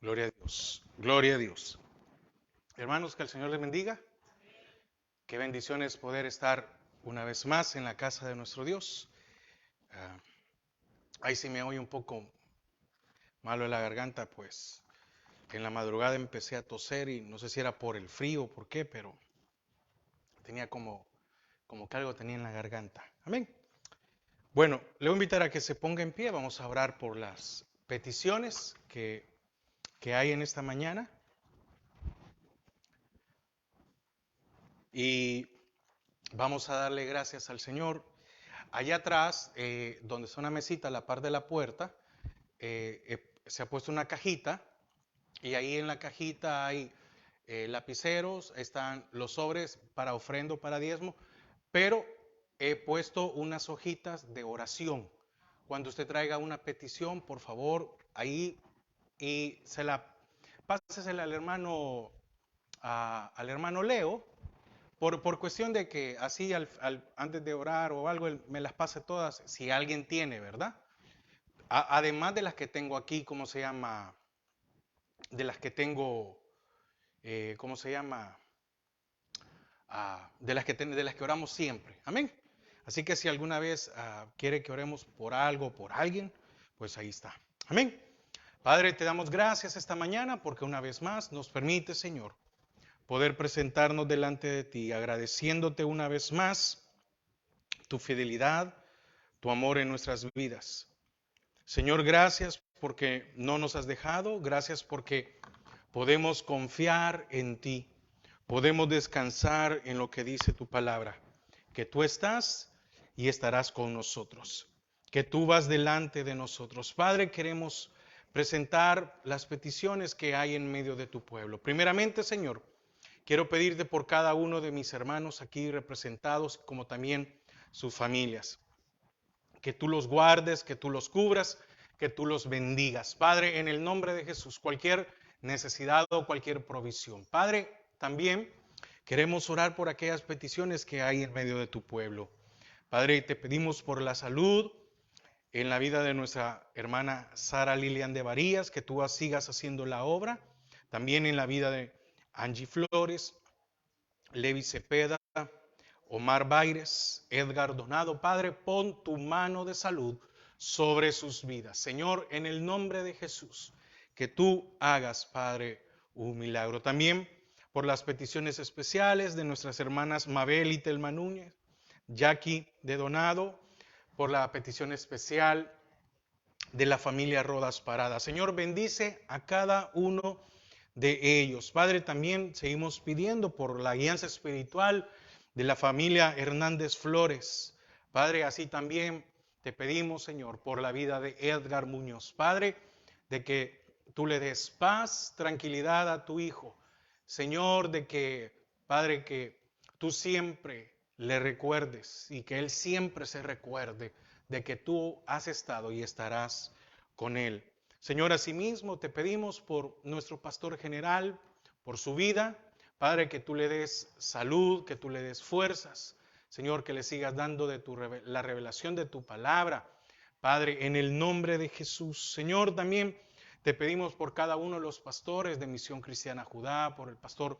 Gloria a Dios, gloria a Dios. Hermanos, que el Señor les bendiga. Qué bendición es poder estar una vez más en la casa de nuestro Dios. Ah, ahí sí me oye un poco malo en la garganta, pues en la madrugada empecé a toser y no sé si era por el frío o por qué, pero tenía como que algo tenía en la garganta. Amén. Bueno, le voy a invitar a que se ponga en pie. Vamos a orar por las peticiones que hay en esta mañana. Y vamos a darle gracias al Señor. Allá atrás, donde está una mesita a la par de la puerta, se ha puesto una cajita y ahí en la cajita hay lapiceros, están los sobres para ofrenda, para diezmo, pero he puesto unas hojitas de oración. Cuando usted traiga una petición, por favor, ahí y pásesela al hermano Leo. Por cuestión de que así antes de orar o algo, él me las pase todas, si alguien tiene, ¿verdad? Además de las que tengo aquí, ¿cómo se llama? De las que tengo, ¿cómo se llama? De las que oramos siempre. Amén. Así que si alguna vez quiere que oremos por algo, por alguien, pues ahí está. Amén. Padre, te damos gracias esta mañana porque una vez más nos permite, Señor, poder presentarnos delante de ti, agradeciéndote una vez más tu fidelidad, tu amor en nuestras vidas. Señor, gracias porque no nos has dejado, gracias porque podemos confiar en ti, podemos descansar en lo que dice tu palabra, que tú estás y estarás con nosotros, que tú vas delante de nosotros. Padre, queremos presentar las peticiones que hay en medio de tu pueblo. Primeramente, Señor, quiero pedirte por cada uno de mis hermanos aquí representados, como también sus familias, que tú los guardes, que tú los cubras, que tú los bendigas. Padre, en el nombre de Jesús, cualquier necesidad o cualquier provisión. Padre, también queremos orar por aquellas peticiones que hay en medio de tu pueblo. Padre, te pedimos por la salud en la vida de nuestra hermana Sara Lilian de Varías, que tú sigas haciendo la obra. También en la vida de Angie Flores, Levi Cepeda, Omar Baires, Edgar Donado. Padre, pon tu mano de salud sobre sus vidas. Señor, en el nombre de Jesús, que tú hagas, Padre, un milagro. También por las peticiones especiales de nuestras hermanas Mabel y Telma Núñez, Jackie de Donado, por la petición especial de la familia Rodas Parada. Señor, bendice a cada uno de ellos. Padre, también seguimos pidiendo por la guianza espiritual de la familia Hernández Flores. Padre, así también te pedimos, Señor, por la vida de Edgar Muñoz. Padre, de que tú le des paz, tranquilidad a tu hijo. Señor, de que, Padre, que tú siempre le recuerdes y que él siempre se recuerde de que tú has estado y estarás con él. Señor, asimismo te pedimos por nuestro pastor general, por su vida. Padre, que tú le des salud, que tú le des fuerzas. Señor, que le sigas dando de la revelación de tu palabra. Padre, en el nombre de Jesús. Señor, también te pedimos por cada uno de los pastores de Misión Cristiana Judá, por el pastor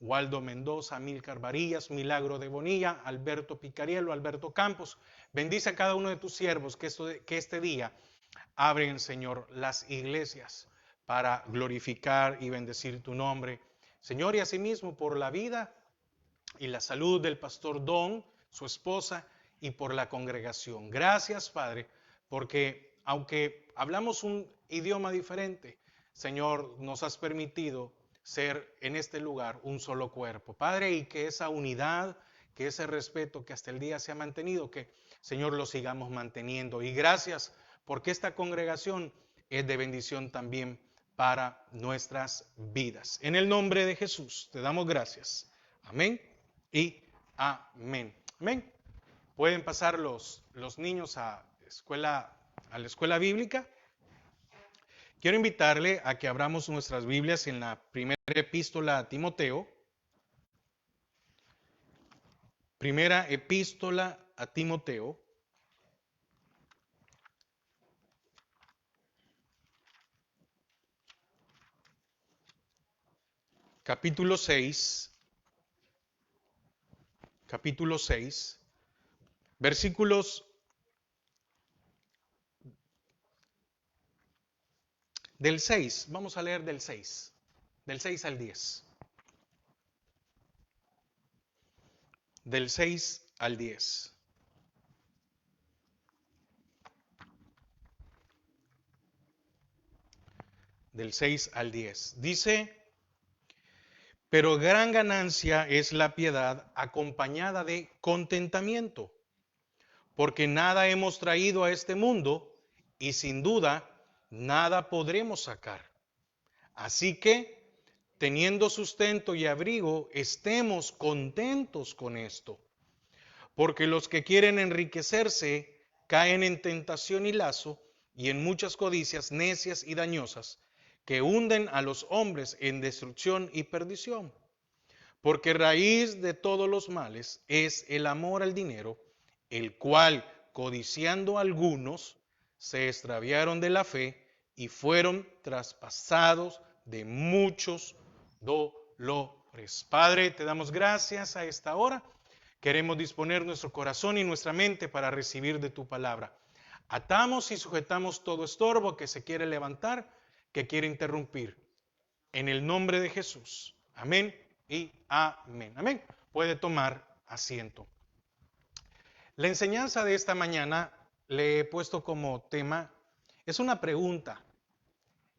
Waldo Mendoza, Amílcar Varillas, Milagro de Bonilla, Alberto Picarielo, Alberto Campos. Bendice a cada uno de tus siervos que este día abren, Señor, las iglesias para glorificar y bendecir tu nombre. Señor, y asimismo por la vida y la salud del pastor Don, su esposa, y por la congregación. Gracias, Padre, porque aunque hablamos un idioma diferente, Señor, nos has permitido ser en este lugar un solo cuerpo. Padre, y que esa unidad, que ese respeto que hasta el día se ha mantenido, que, Señor, lo sigamos manteniendo. Y gracias porque esta congregación es de bendición también para nuestras vidas. En el nombre de Jesús te damos gracias. Amén y amén. Amén. Pueden pasar los niños a la escuela bíblica. Quiero invitarle a que abramos nuestras Biblias en la primera epístola a Timoteo. Primera epístola a Timoteo. capítulo 6, versículos del 6, vamos a leer del 6 al 10. Del 6 al 10. Del 6 al 10. Dice, pero gran ganancia es la piedad acompañada de contentamiento, porque nada hemos traído a este mundo y sin duda nada podremos sacar. Así que, teniendo sustento y abrigo, estemos contentos con esto. Porque los que quieren enriquecerse caen en tentación y lazo y en muchas codicias necias y dañosas que hunden a los hombres en destrucción y perdición. Porque raíz de todos los males es el amor al dinero, el cual, codiciando algunos, se extraviaron de la fe y fueron traspasados de muchos dolores. Padre, te damos gracias a esta hora. Queremos disponer nuestro corazón y nuestra mente para recibir de tu palabra. Atamos y sujetamos todo estorbo que se quiere levantar, que quiere interrumpir. En el nombre de Jesús. Amén y amén. Amén. Puede tomar asiento. La enseñanza de esta mañana le he puesto como tema, es una pregunta: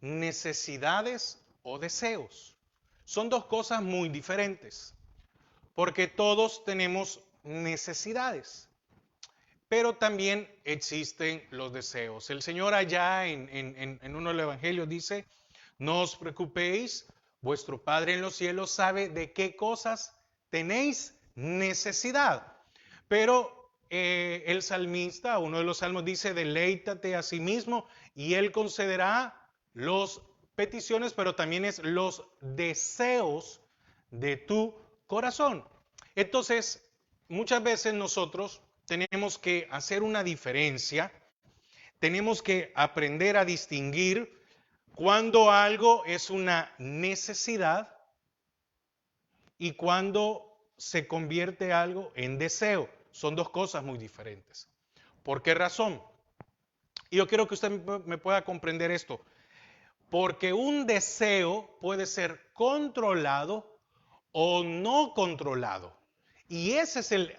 ¿necesidades o deseos? Son dos cosas muy diferentes, porque todos tenemos necesidades, pero también existen los deseos. El Señor allá en uno de los evangelios dice, no os preocupéis, vuestro Padre en los cielos sabe de qué cosas tenéis necesidad. Pero el salmista, uno de los salmos dice, deleítate a sí mismo y Él concederá las peticiones, pero también es los deseos de tu corazón. Entonces, muchas veces nosotros tenemos que hacer una diferencia, tenemos que aprender a distinguir cuando algo es una necesidad y cuando se convierte algo en deseo. Son dos cosas muy diferentes. ¿Por qué razón? Y yo quiero que usted me pueda comprender esto. Porque un deseo puede ser controlado o no controlado. Y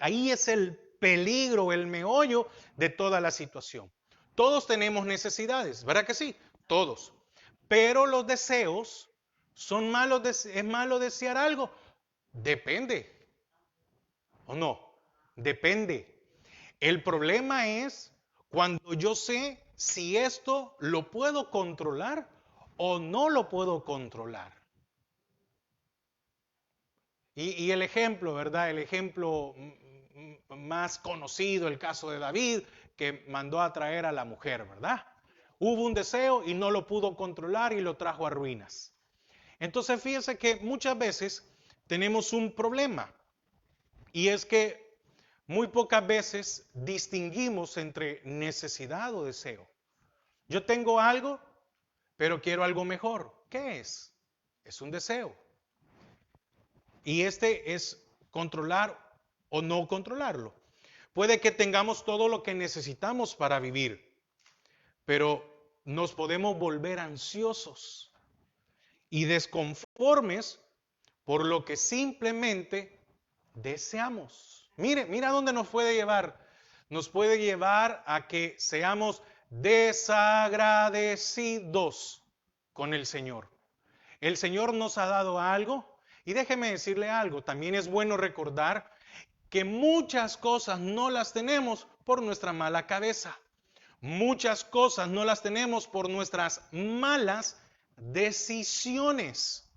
ahí es el peligro, el meollo de toda la situación. Todos tenemos necesidades, ¿verdad que sí? Todos. Pero los deseos son malos. ¿Es malo desear algo? Depende. ¿O no? Depende. El problema es cuando yo sé si esto lo puedo controlar o no lo puedo controlar. Y el ejemplo, ¿verdad? El ejemplo más conocido, el caso de David, que mandó a traer a la mujer, ¿verdad? Hubo un deseo y no lo pudo controlar y lo trajo a ruinas. Entonces fíjense que muchas veces tenemos un problema y es que muy pocas veces distinguimos entre necesidad o deseo. Yo tengo algo, pero quiero algo mejor. ¿Qué es? Es un deseo. Y este es controlar o no controlarlo. Puede que tengamos todo lo que necesitamos para vivir, pero nos podemos volver ansiosos y desconformes por lo que simplemente deseamos. Mira dónde nos puede llevar. Nos puede llevar a que seamos desagradecidos con el Señor. El Señor nos ha dado algo y déjeme decirle algo, también es bueno recordar que muchas cosas no las tenemos por nuestra mala cabeza. Muchas cosas no las tenemos por nuestras malas decisiones.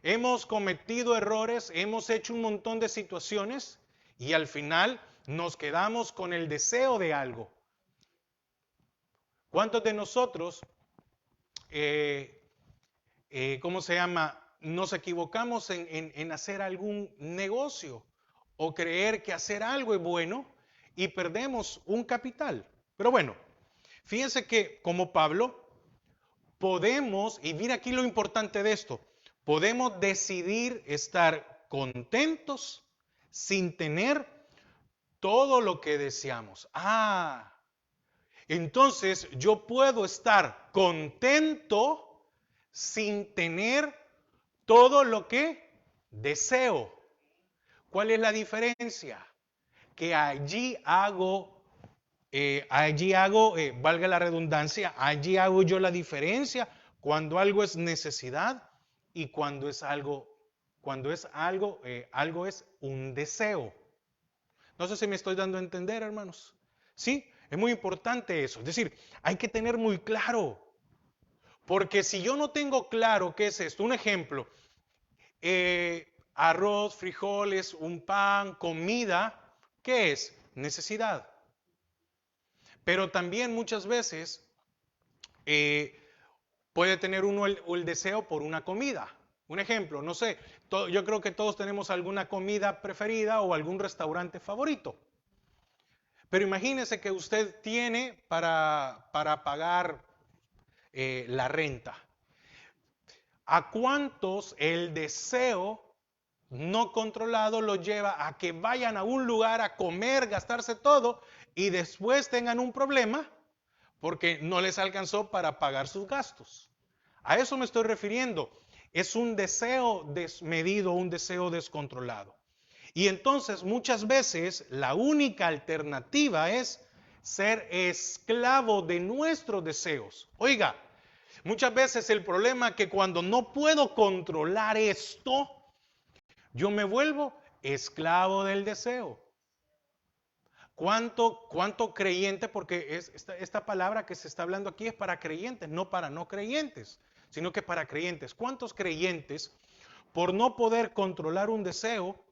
Hemos cometido errores, hemos hecho un montón de situaciones y al final nos quedamos con el deseo de algo. ¿Cuántos de nosotros, cómo se llama? Nos equivocamos en hacer algún negocio o creer que hacer algo es bueno y perdemos un capital. Pero bueno, fíjense que como Pablo podemos, y mira aquí lo importante de esto, Podemos decidir estar contentos sin tener todo lo que deseamos. Entonces yo puedo estar contento sin tener todo lo que deseo. ¿Cuál es la diferencia? Que valga la redundancia, allí hago yo la diferencia cuando algo es necesidad y cuando es algo es un deseo. No sé si me estoy dando a entender, hermanos. Sí, es muy importante eso. Es decir, hay que tener muy claro. Porque si yo no tengo claro qué es esto, un ejemplo, arroz, frijoles, un pan, comida, ¿qué es? Necesidad. Pero también muchas veces eh, puede tener uno el deseo por una comida. Un ejemplo, no sé, yo creo que todos tenemos alguna comida preferida o algún restaurante favorito. Pero imagínese que usted tiene para pagar la renta. ¿A cuántos el deseo no controlado los lleva a que vayan a un lugar a comer, gastarse todo y después tengan un problema porque no les alcanzó para pagar sus gastos? A eso me estoy refiriendo. Es un deseo desmedido, un deseo descontrolado. Y entonces muchas veces la única alternativa es ser esclavo de nuestros deseos. Oiga, muchas veces el problema es que cuando no puedo controlar esto, yo me vuelvo esclavo del deseo. ¿Cuánto creyente? Porque esta palabra que se está hablando aquí es para creyentes, no para no creyentes, sino que para creyentes. ¿Cuántos creyentes, por no poder controlar un deseo,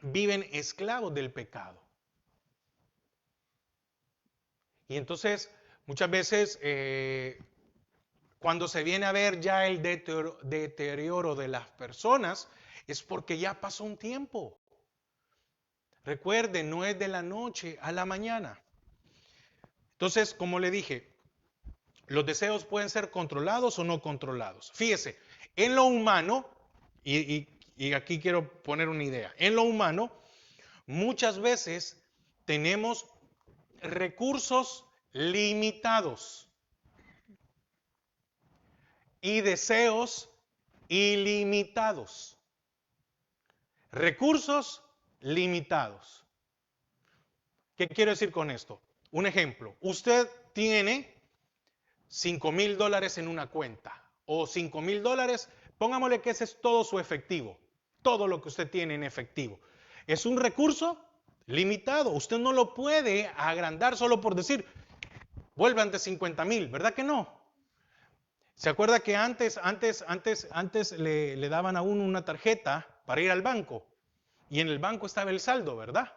viven esclavos del pecado? Y entonces, muchas veces, cuando se viene a ver ya el deterioro de las personas, es porque ya pasó un tiempo. Recuerden, no es de la noche a la mañana. Entonces, como le dije, los deseos pueden ser controlados o no controlados. Fíjese, en lo humano, y aquí quiero poner una idea, en lo humano, muchas veces tenemos recursos limitados y deseos ilimitados. Recursos limitados. ¿Qué quiero decir con esto? Un ejemplo, usted tiene $5,000 en una cuenta o $5,000, pongámosle que ese es todo su efectivo, todo lo que usted tiene en efectivo. Es un recurso limitado, usted no lo puede agrandar solo por decir, vuelvan de 50,000, ¿verdad que no? ¿Se acuerda que antes le daban a uno una tarjeta para ir al banco? Y en el banco estaba el saldo, ¿verdad?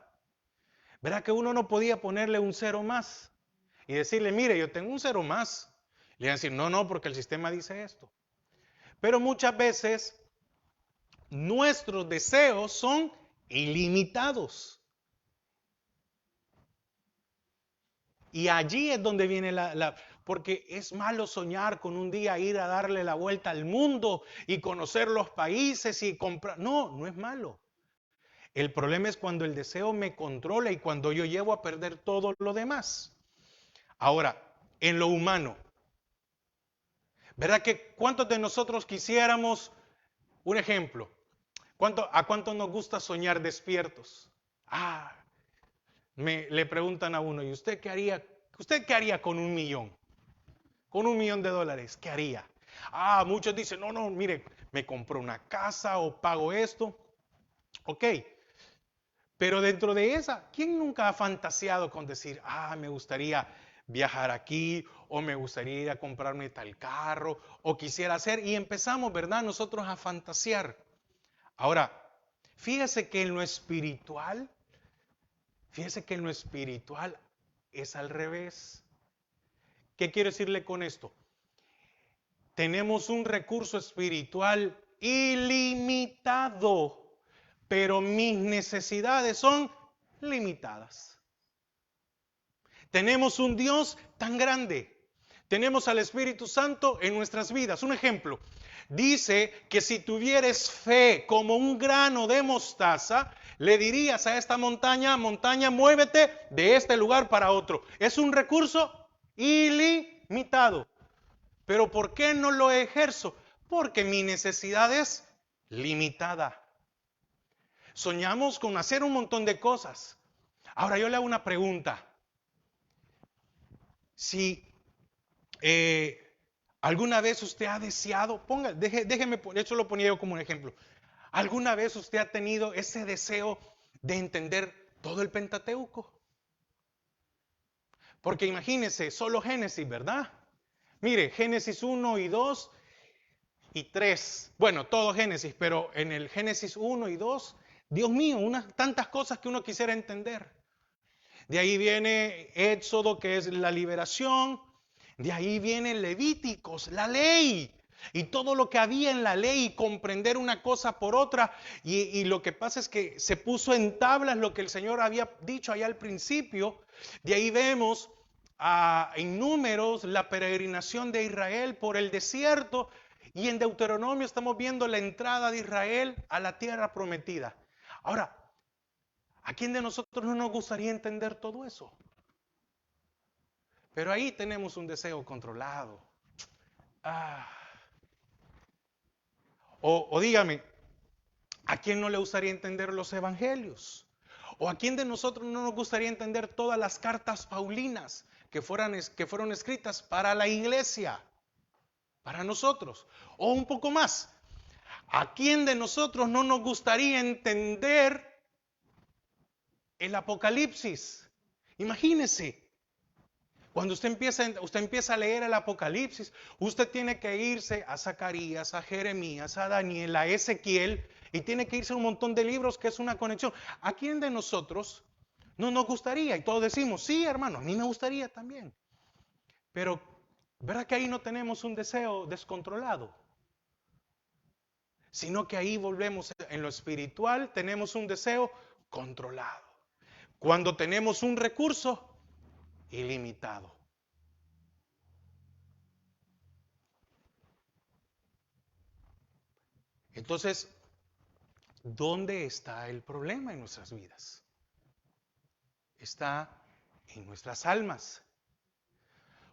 ¿Verdad que uno no podía ponerle un cero más? Y decirle, mire, yo tengo un cero más. Le iban a decir, no, porque el sistema dice esto. Pero muchas veces nuestros deseos son ilimitados. Y allí es donde viene porque es malo soñar con un día ir a darle la vuelta al mundo y conocer los países y comprar. No, no es malo. El problema es cuando el deseo me controla y cuando yo llevo a perder todo lo demás. Ahora, en lo humano, ¿verdad que cuántos de nosotros quisiéramos, un ejemplo, a cuánto nos gusta soñar despiertos? Le preguntan a uno, ¿y usted qué haría? ¿Usted qué haría con 1,000,000? Con $1,000,000, ¿qué haría? Muchos dicen, no, mire, me compro una casa o pago esto. Ok, pero dentro de esa, ¿quién nunca ha fantaseado con decir, me gustaría viajar aquí o me gustaría ir a comprarme tal carro o quisiera hacer? Y empezamos, ¿verdad? Nosotros a fantasear. Ahora, fíjese que en lo espiritual es al revés. ¿Qué quiero decirle con esto? Tenemos un recurso espiritual ilimitado, pero mis necesidades son limitadas. Tenemos un Dios tan grande, tenemos al Espíritu Santo en nuestras vidas. Un ejemplo, dice que si tuvieres fe como un grano de mostaza, le dirías a esta montaña, montaña, muévete de este lugar para otro. Es un recurso ilimitado. Pero ¿por qué no lo ejerzo? Porque mi necesidad es limitada. Soñamos con hacer un montón de cosas. Ahora yo le hago una pregunta. Si alguna vez usted ha deseado, déjeme, eso lo ponía yo como un ejemplo. ¿Alguna vez usted ha tenido ese deseo de entender todo el Pentateuco? Porque imagínese, solo Génesis, ¿verdad? Mire, Génesis 1 y 2 y 3. Bueno, todo Génesis, pero en el Génesis 1 y 2, Dios mío, tantas cosas que uno quisiera entender. De ahí viene Éxodo, que es la liberación. De ahí viene Levíticos, la ley. Y todo lo que había en la ley, comprender una cosa por otra. Y lo que pasa es que se puso en tablas lo que el Señor había dicho allá al principio. De ahí vemos en Números la peregrinación de Israel por el desierto. Y en Deuteronomio estamos viendo la entrada de Israel a la tierra prometida. Ahora, ¿a quién de nosotros no nos gustaría entender todo eso? Pero ahí tenemos un deseo controlado. O dígame, ¿a quién no le gustaría entender los evangelios? ¿O a quién de nosotros no nos gustaría entender todas las cartas paulinas que fueron escritas para la iglesia? Para nosotros. O un poco más, ¿a quién de nosotros no nos gustaría entender el Apocalipsis? Imagínese, cuando usted empieza a leer el Apocalipsis, usted tiene que irse a Zacarías, a Jeremías, a Daniel, a Ezequiel, y tiene que irse a un montón de libros que es una conexión. ¿A quién de nosotros no nos gustaría? Y todos decimos, sí, hermano, a mí me gustaría también. Pero, ¿verdad que ahí no tenemos un deseo descontrolado? Sino que ahí volvemos en lo espiritual, tenemos un deseo controlado. Cuando tenemos un recurso ilimitado. Entonces, ¿dónde está el problema en nuestras vidas? Está en nuestras almas.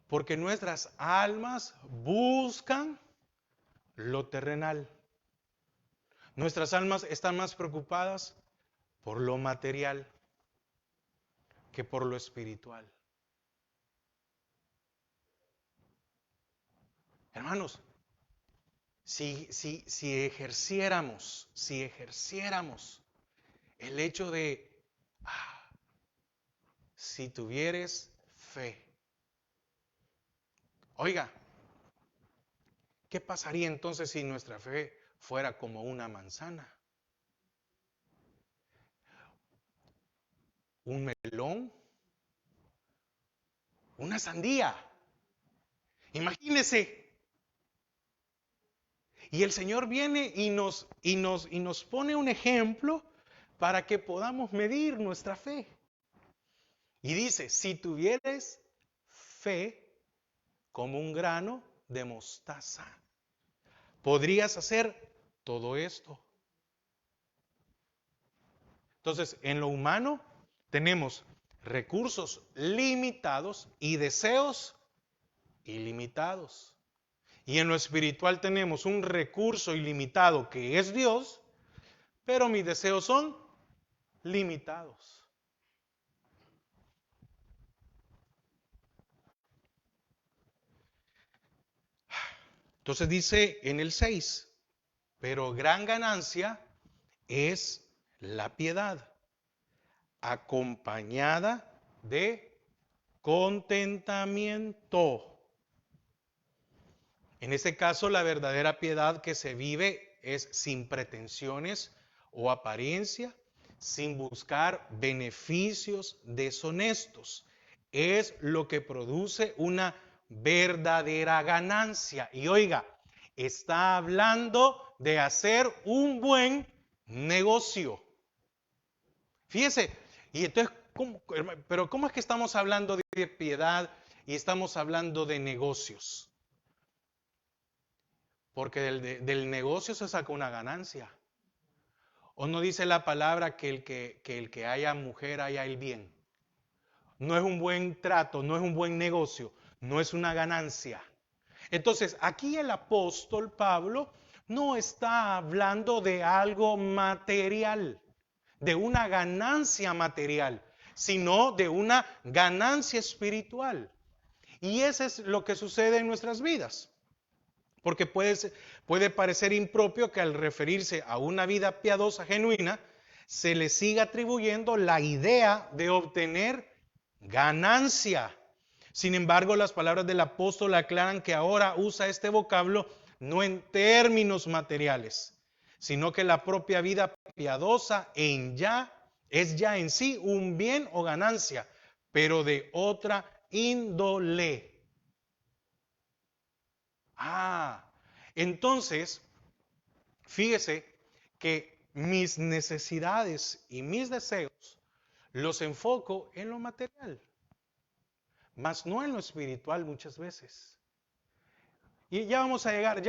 Porque nuestras almas buscan lo terrenal. Nuestras almas están más preocupadas por lo material que por lo espiritual. Hermanos, si ejerciéramos el hecho de, si tuvieres fe. Oiga, ¿qué pasaría entonces si nuestra fe fuera como una manzana? ¿Un melón? ¿Una sandía? Imagínese. Y el Señor viene y nos pone un ejemplo para que podamos medir nuestra fe. Y dice, si tuvieres fe como un grano de mostaza, podrías hacer todo esto. Entonces, en lo humano tenemos recursos limitados y deseos ilimitados. Y en lo espiritual tenemos un recurso ilimitado que es Dios, pero mis deseos son limitados. Entonces dice en el 6, pero gran ganancia es la piedad, acompañada de contentamiento. En este caso, la verdadera piedad que se vive es sin pretensiones o apariencia, sin buscar beneficios deshonestos. Es lo que produce una verdadera ganancia. Y oiga, está hablando de hacer un buen negocio. Fíjese, y entonces, ¿cómo es que estamos hablando de piedad y estamos hablando de negocios. Porque del negocio se saca una ganancia. ¿O no dice la palabra que el que haya mujer haya el bien? No es un buen trato, no es un buen negocio, no es una ganancia. Entonces, aquí el apóstol Pablo no está hablando de algo material, de una ganancia material, sino de una ganancia espiritual. Y eso es lo que sucede en nuestras vidas. Porque puede parecer impropio que al referirse a una vida piadosa genuina, se le siga atribuyendo la idea de obtener ganancia. Sin embargo, las palabras del apóstol aclaran que ahora usa este vocablo no en términos materiales, sino que la propia vida piadosa es ya en sí un bien o ganancia, pero de otra índole. Entonces, fíjese que mis necesidades y mis deseos los enfoco en lo material, mas no en lo espiritual muchas veces. Y ya vamos a llegar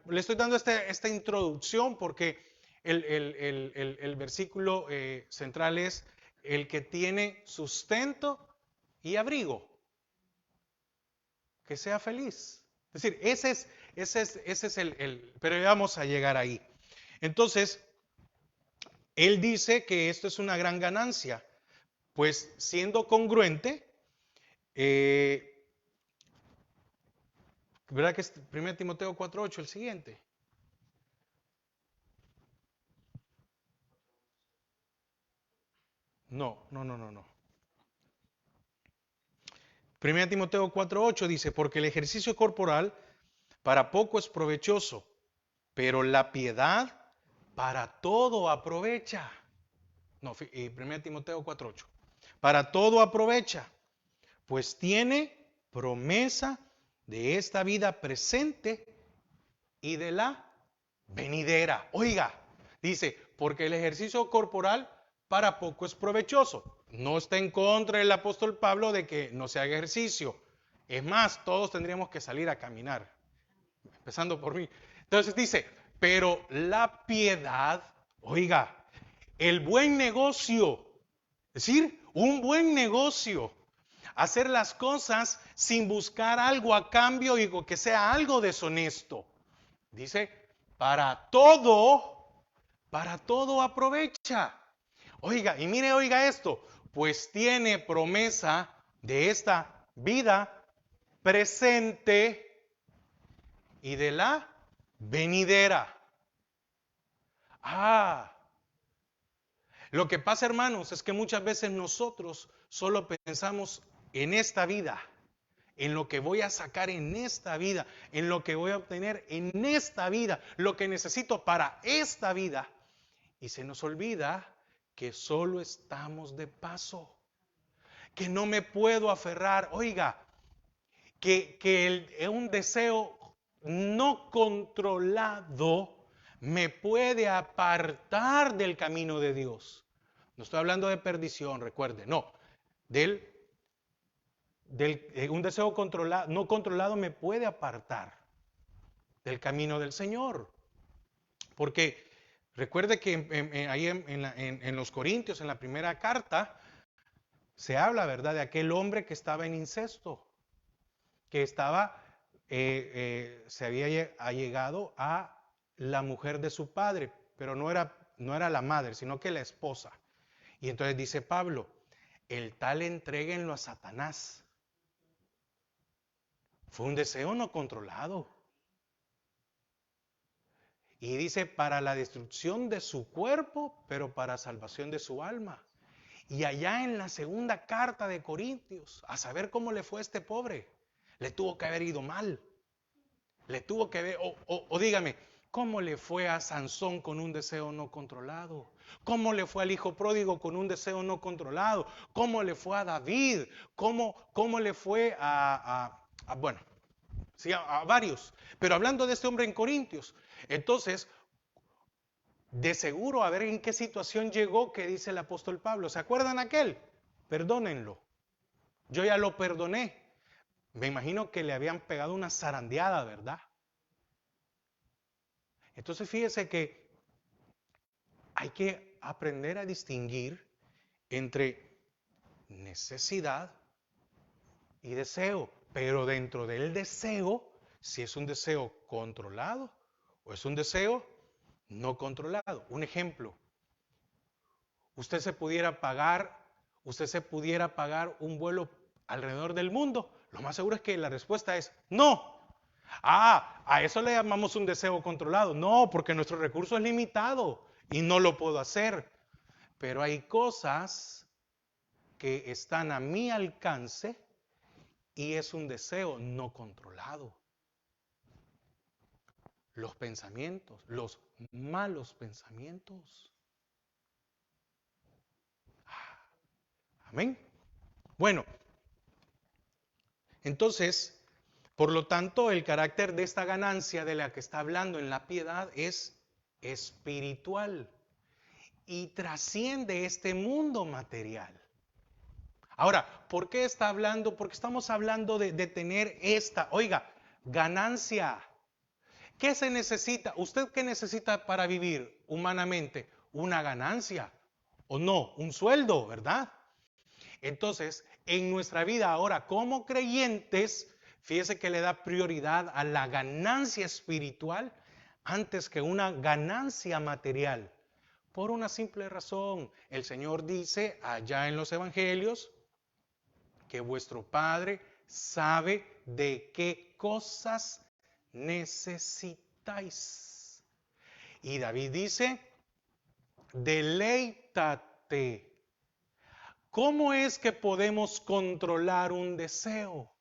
le estoy dando esta introducción porque el versículo central es el que tiene sustento y abrigo, que sea feliz. Es decir, ese es pero ya vamos a llegar ahí. Entonces, él dice que esto es una gran ganancia, pues siendo congruente, ¿verdad que es 1 Timoteo 4:8 el siguiente? No. 1 Timoteo 4:8 dice, porque el ejercicio corporal para poco es provechoso, pero la piedad para todo aprovecha. No, 1 Timoteo 4:8. Para todo aprovecha, pues tiene promesa de esta vida presente y de la venidera. Oiga, dice, porque el ejercicio corporal para poco es provechoso. No está en contra del apóstol Pablo de que no se haga ejercicio. Es más, todos tendríamos que salir a caminar, empezando por mí. Entonces dice, pero la piedad, oiga, el buen negocio, es decir, un buen negocio, hacer las cosas sin buscar algo a cambio y que sea algo deshonesto. Dice, para todo aprovecha. Oiga, y mire, oiga esto, pues tiene promesa de esta vida presente y de la venidera. Lo que pasa, hermanos, es que muchas veces nosotros solo pensamos en esta vida, en lo que voy a sacar en esta vida, en lo que voy a obtener en esta vida, lo que necesito para esta vida. Y se nos olvida que solo estamos de paso, que no me puedo aferrar. Oiga, que un deseo no controlado me puede apartar del camino de Dios. No estoy hablando de perdición, recuerde, no. Un deseo no controlado me puede apartar del camino del Señor. Porque recuerde que ahí en los Corintios, en la primera carta, se habla, ¿verdad?, de aquel hombre que estaba en incesto, que se había allegado a la mujer de su padre, pero no era la madre, sino que la esposa. Y entonces dice Pablo, el tal entréguenlo a Satanás. Fue un deseo no controlado. Y dice, para la destrucción de su cuerpo, pero para salvación de su alma. Y allá en la segunda carta de Corintios, a saber cómo le fue a este pobre, le tuvo que haber ido mal. Le tuvo que ver, o dígame, ¿cómo le fue a Sansón con un deseo no controlado? ¿Cómo le fue al hijo pródigo con un deseo no controlado? ¿Cómo le fue a David? ¿Cómo le fue bueno, sí, a varios? Pero hablando de este hombre en Corintios, entonces, de seguro a ver en qué situación llegó que dice el apóstol Pablo. ¿Se acuerdan aquel? Perdónenlo. Yo ya lo perdoné. Me imagino que le habían pegado una zarandeada, ¿verdad? Entonces fíjese que hay que aprender a distinguir entre necesidad y deseo, pero dentro del deseo, si es un deseo controlado o es un deseo no controlado. Un ejemplo, usted se pudiera pagar, usted se pudiera pagar un vuelo alrededor del mundo. Lo más seguro es que la respuesta es no. A eso le llamamos un deseo controlado. No, porque nuestro recurso es limitado y no lo puedo hacer. Pero hay cosas que están a mi alcance y es un deseo no controlado. Los pensamientos, los malos pensamientos. Amén. Bueno, entonces, por lo tanto, el carácter de esta ganancia de la que está hablando en la piedad es espiritual y trasciende este mundo material. Ahora, ¿por qué está hablando? Porque estamos hablando de tener esta, oiga, ganancia. ¿Qué se necesita? ¿Usted qué necesita para vivir humanamente? Una ganancia o no, un sueldo, ¿verdad? Entonces, en nuestra vida ahora como creyentes, fíjese que le da prioridad a la ganancia espiritual antes que una ganancia material. Por una simple razón, el Señor dice allá en los evangelios que vuestro Padre sabe de qué cosas necesitáis. Y David dice, deleítate. ¿Cómo es que podemos controlar un deseo?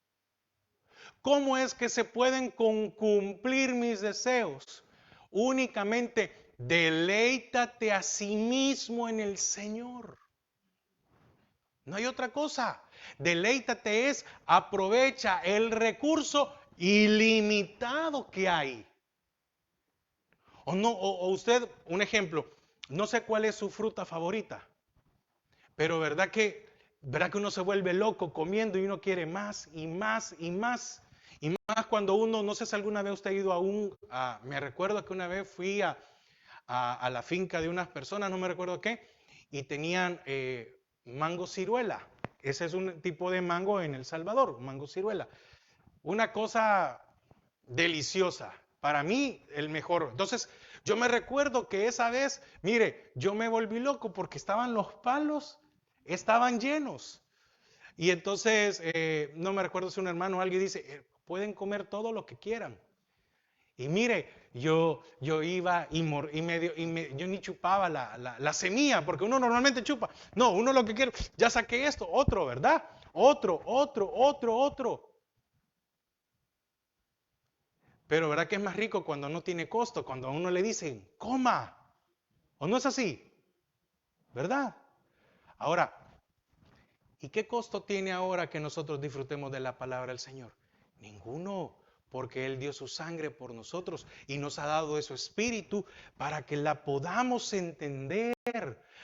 ¿Cómo es que se pueden cumplir mis deseos? Únicamente deleítate a sí mismo en el Señor. No hay otra cosa. Deleítate es aprovecha el recurso ilimitado que hay. O no, o usted, un ejemplo, no sé cuál es su fruta favorita, pero verdad que uno se vuelve loco comiendo y uno quiere más y más y más. Y más cuando uno, no sé si alguna vez usted ha ido me recuerdo que una vez fui a la finca de unas personas, no me recuerdo qué, y tenían mango ciruela. Ese es un tipo de mango en El Salvador, mango ciruela. Una cosa deliciosa. Para mí, el mejor. Entonces, yo me recuerdo que esa vez, mire, yo me volví loco porque estaban los palos, estaban llenos. Y entonces, no me recuerdo si un hermano o alguien dice, pueden comer todo lo que quieran. Y mire, yo iba yo ni chupaba la semilla, porque uno normalmente chupa. No, uno lo que quiere, ya saqué esto, otro, ¿verdad? Otro. Pero ¿verdad que es más rico cuando no tiene costo? Cuando a uno le dicen, coma. ¿O no es así? ¿Verdad? Ahora, ¿y qué costo tiene ahora que nosotros disfrutemos de la palabra del Señor? Ninguno, porque Él dio su sangre por nosotros y nos ha dado de su espíritu para que la podamos entender,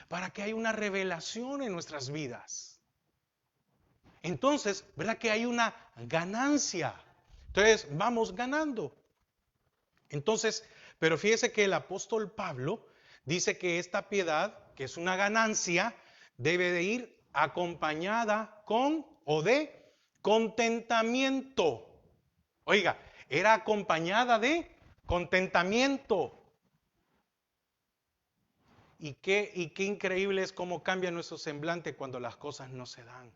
para que haya una revelación en nuestras vidas. Entonces, ¿verdad que hay una ganancia? Entonces, vamos ganando. Entonces, pero fíjese que el apóstol Pablo dice que esta piedad, que es una ganancia, debe de ir acompañada con o de contentamiento. Oiga, era acompañada de contentamiento. Y qué increíble es cómo cambia nuestro semblante cuando las cosas no se dan.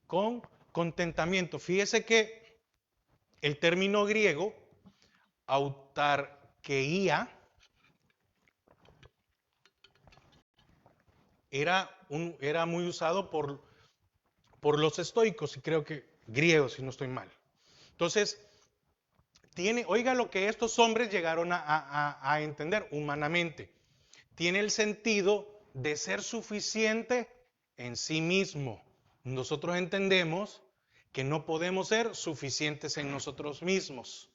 Con contentamiento. Fíjese que el término griego, autarkeía, era muy usado por los estoicos y creo que griegos, si no estoy mal. Entonces, oiga lo que estos hombres llegaron a entender humanamente. Tiene el sentido de ser suficiente en sí mismo. Nosotros entendemos que no podemos ser suficientes en nosotros mismos,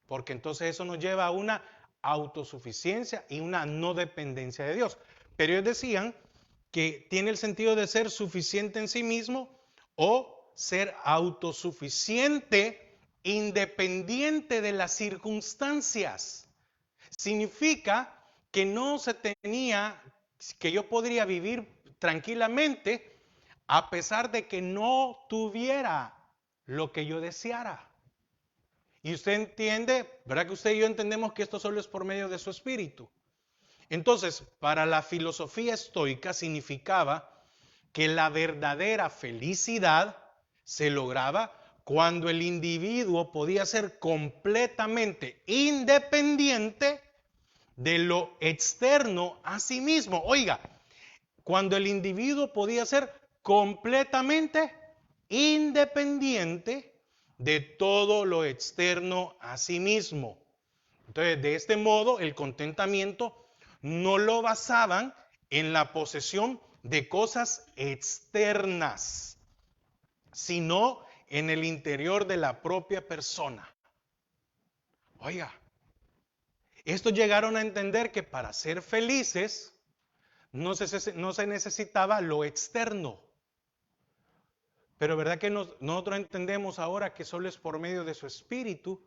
porque entonces eso nos lleva a una autosuficiencia y una no dependencia de Dios. Pero ellos decían que tiene el sentido de ser suficiente en sí mismo o ser autosuficiente, independiente de las circunstancias. Significa que no se tenía, que yo podría vivir tranquilamente a pesar de que no tuviera lo que yo deseara. Y usted entiende, ¿verdad que usted y yo entendemos que esto solo es por medio de su espíritu? Entonces, para la filosofía estoica significaba que la verdadera felicidad se lograba cuando el individuo podía ser completamente independiente de lo externo a sí mismo. Oiga, cuando el individuo podía ser completamente independiente de todo lo externo a sí mismo. Entonces, de este modo, el contentamiento no lo basaban en la posesión de cosas externas, sino en el interior de la propia persona. Oiga, estos llegaron a entender que para ser felices no se necesitaba lo externo. Pero verdad que nosotros entendemos ahora que solo es por medio de su espíritu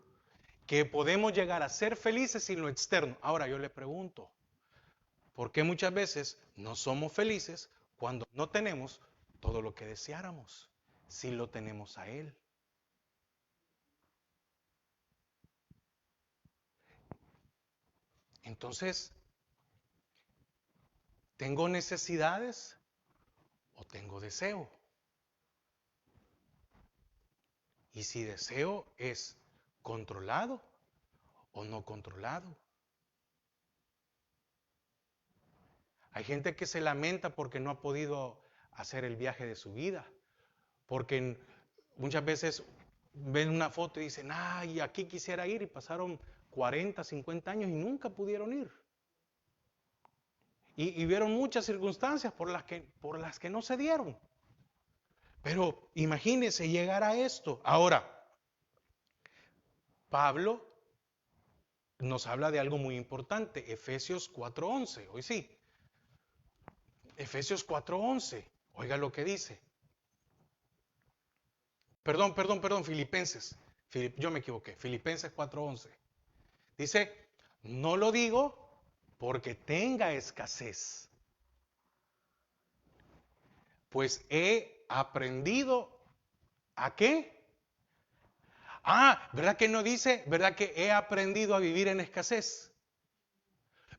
que podemos llegar a ser felices sin lo externo. Ahora yo le pregunto, ¿por qué muchas veces no somos felices cuando no tenemos todo lo que deseáramos? Si lo tenemos a Él. Entonces, ¿tengo necesidades o tengo deseo? Y si deseo es controlado o no controlado. Hay gente que se lamenta porque no ha podido hacer el viaje de su vida, porque muchas veces ven una foto y dicen, ay, aquí quisiera ir, y pasaron 40, 50 años y nunca pudieron ir. Y vieron muchas circunstancias por las que no se dieron. Pero imagínense llegar a esto. Ahora, Pablo nos habla de algo muy importante, Efesios 4:11, hoy sí. Efesios 4:11, oiga lo que dice. Perdón, Filipenses. Yo me equivoqué, Filipenses 4:11. Dice, no lo digo porque tenga escasez, pues he aprendido ¿a qué? ¿Verdad que no dice? ¿Verdad que he aprendido a vivir en escasez?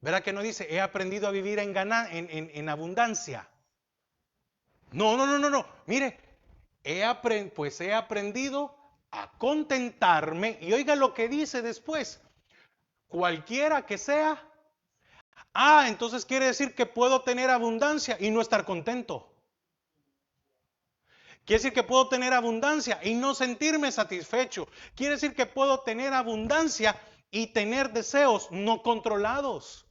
¿Verdad que no dice he aprendido a vivir en abundancia? No. Mire, pues he aprendido a contentarme. Y oiga lo que dice después. Cualquiera que sea. Entonces quiere decir que puedo tener abundancia y no estar contento. Quiere decir que puedo tener abundancia y no sentirme satisfecho. Quiere decir que puedo tener abundancia y tener deseos no controlados.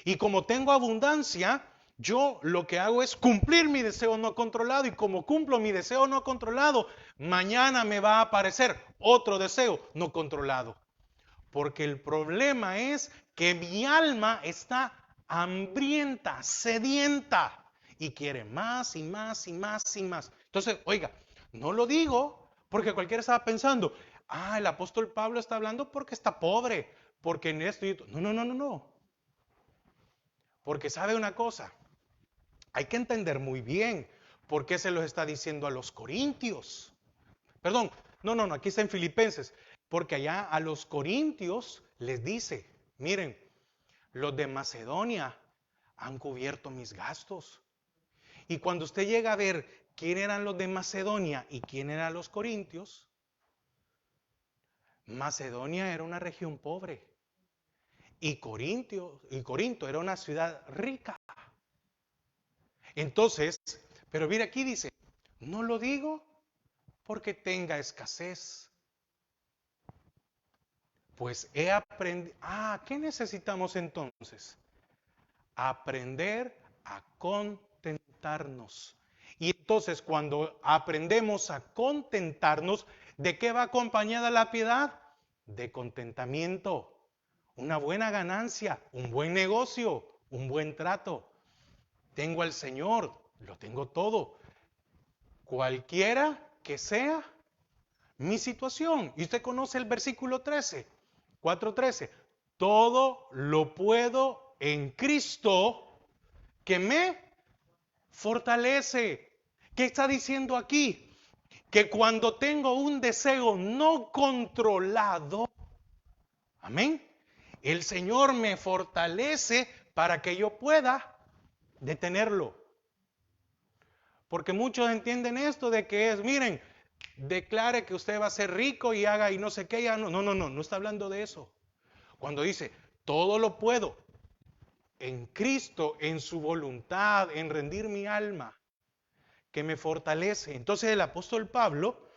Y como tengo abundancia, yo lo que hago es cumplir mi deseo no controlado. Y como cumplo mi deseo no controlado, mañana me va a aparecer otro deseo no controlado. Porque el problema es que mi alma está hambrienta, sedienta y quiere más y más y más y más. Entonces, oiga, no lo digo porque cualquiera estaba pensando, el apóstol Pablo está hablando porque está pobre, porque en esto y no. Porque sabe una cosa, hay que entender muy bien por qué se los está diciendo a los corintios. Perdón, no, aquí está en Filipenses. Porque allá a los corintios les dice, miren, los de Macedonia han cubierto mis gastos. Y cuando usted llega a ver quién eran los de Macedonia y quién eran los corintios, Macedonia era una región pobre y Corinto era una ciudad rica. Entonces, pero mire aquí dice, no lo digo porque tenga escasez. Pues he aprendido. ¿Qué necesitamos entonces? Aprender a contentarnos. Y entonces cuando aprendemos a contentarnos, ¿de qué va acompañada la piedad? De contentamiento, una buena ganancia, un buen negocio, un buen trato. tengo al Señor, lo tengo todo. Cualquiera que sea mi situación. Y usted conoce el versículo 13, 4:13. Todo lo puedo en Cristo que me fortalece. ¿Qué está diciendo aquí? Que cuando tengo un deseo no controlado, amén, el Señor me fortalece para que yo pueda detenerlo. Porque muchos entienden esto de que es, miren, declare que usted va a ser rico y haga y no sé qué, ya no está hablando de eso. Cuando dice, todo lo puedo en Cristo, en su voluntad, en rendir mi alma, que me fortalece. Entonces el apóstol Pablo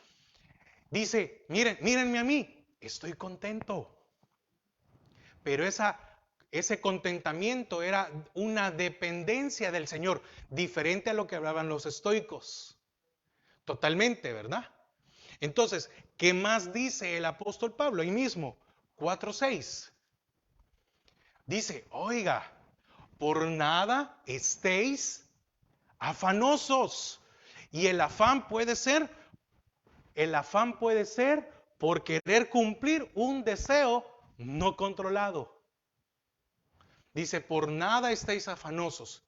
dice, mírenme a mí, estoy contento. Pero ese contentamiento era una dependencia del Señor, diferente a lo que hablaban los estoicos. Totalmente, ¿verdad? Entonces, ¿qué más dice el apóstol Pablo ahí mismo? 4:6. Dice, oiga, por nada estéis afanosos. Y el afán puede ser por querer cumplir un deseo no controlado. Dice, por nada estéis afanosos,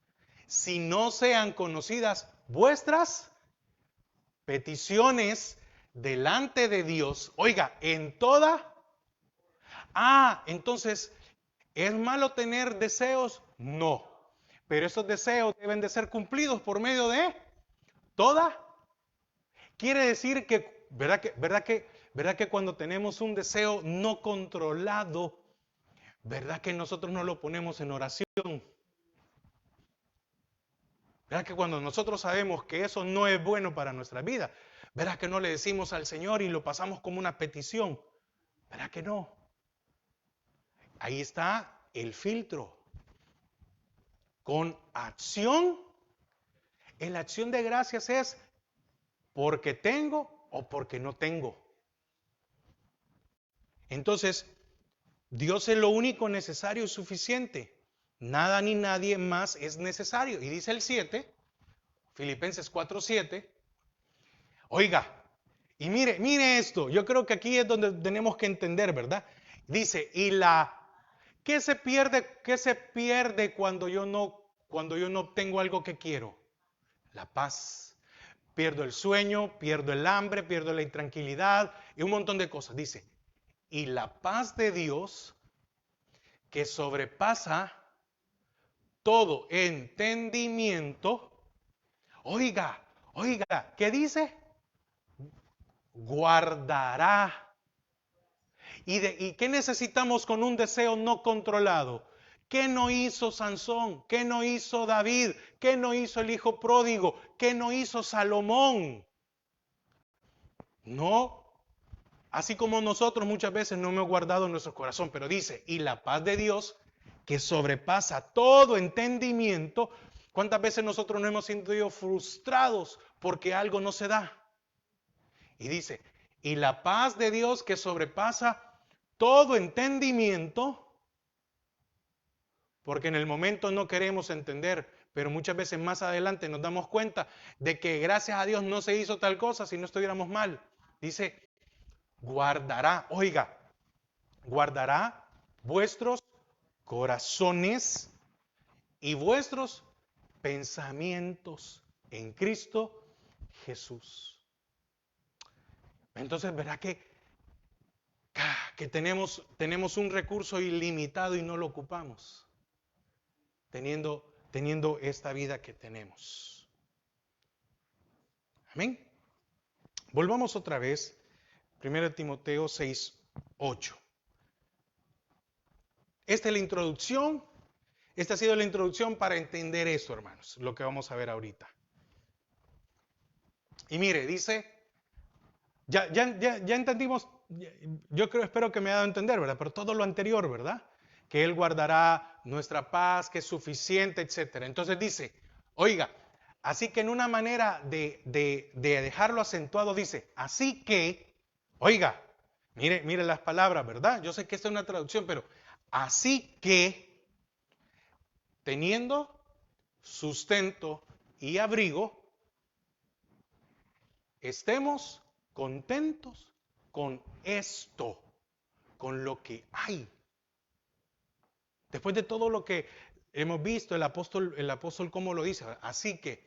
si no sean conocidas vuestras peticiones delante de Dios. Oiga, en toda. Entonces, ¿es malo tener deseos? No. Pero esos deseos deben de ser cumplidos por medio de toda. Quiere decir que, ¿verdad que cuando tenemos un deseo no controlado, ¿verdad que nosotros no lo ponemos en oración? ¿Verdad que cuando nosotros sabemos que eso no es bueno para nuestra vida, ¿verdad que no le decimos al Señor y lo pasamos como una petición? ¿Verdad que no? Ahí está el filtro. Con acción, la acción de gracias es porque tengo o porque no tengo. Entonces, Dios es lo único necesario y suficiente. Nada ni nadie más es necesario. Y dice el 7, Filipenses 4:7. Oiga, y mire esto. Yo creo que aquí es donde tenemos que entender, ¿verdad? Dice, ¿qué se pierde cuando yo no obtengo algo que quiero? La paz. Pierdo el sueño, pierdo el hambre, pierdo la intranquilidad y un montón de cosas. Dice, y la paz de Dios que sobrepasa todo entendimiento. Oiga, ¿qué dice? Guardará. ¿Y qué necesitamos con un deseo no controlado? ¿Qué no hizo Sansón? ¿Qué no hizo David? ¿Qué no hizo el hijo pródigo? ¿Qué no hizo Salomón? No, así como nosotros muchas veces no hemos guardado en nuestro corazón, pero dice, y la paz de Dios que sobrepasa todo entendimiento. ¿Cuántas veces nosotros nos hemos sentido frustrados porque algo no se da? Y dice, y la paz de Dios que sobrepasa todo entendimiento, porque en el momento no queremos entender, pero muchas veces más adelante nos damos cuenta de que gracias a Dios no se hizo tal cosa si no estuviéramos mal. Dice, guardará, oiga, guardará vuestros corazones y vuestros pensamientos en Cristo Jesús. Entonces, ¿verdad que tenemos un recurso ilimitado y no lo ocupamos? Teniendo esta vida que tenemos. Amén. Volvamos otra vez. 1 Timoteo 6:8. Esta es la introducción. Esta ha sido la introducción para entender esto, hermanos, lo que vamos a ver ahorita. Y mire, dice, ya entendimos, espero que me haya dado a entender, ¿verdad? Pero todo lo anterior, ¿verdad? Que Él guardará nuestra paz, que es suficiente, etc. Entonces dice, oiga, así que en una manera de dejarlo acentuado dice, así que, oiga, mire las palabras, ¿verdad? Yo sé que esta es una traducción, pero así que, teniendo sustento y abrigo, estemos contentos con esto, con lo que hay. Después de todo lo que hemos visto, el apóstol cómo lo dice. Así que,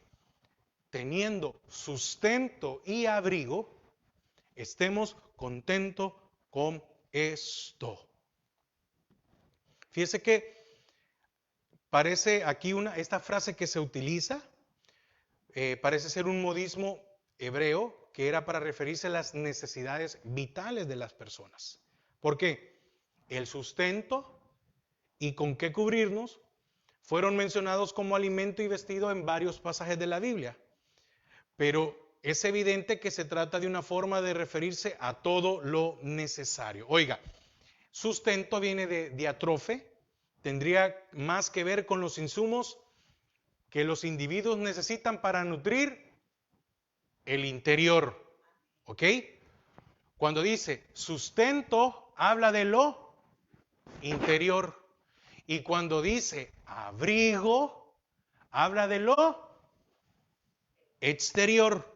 teniendo sustento y abrigo, estemos contentos con esto. Fíjese que parece aquí esta frase que se utiliza, parece ser un modismo hebreo que era para referirse a las necesidades vitales de las personas. ¿Por qué? El sustento y con qué cubrirnos fueron mencionados como alimento y vestido en varios pasajes de la Biblia. Pero es evidente que se trata de una forma de referirse a todo lo necesario. Oiga, sustento viene de diatrofe, tendría más que ver con los insumos que los individuos necesitan para nutrir el interior. ¿Ok? Cuando dice sustento, habla de lo interior. Y cuando dice abrigo, habla de lo exterior.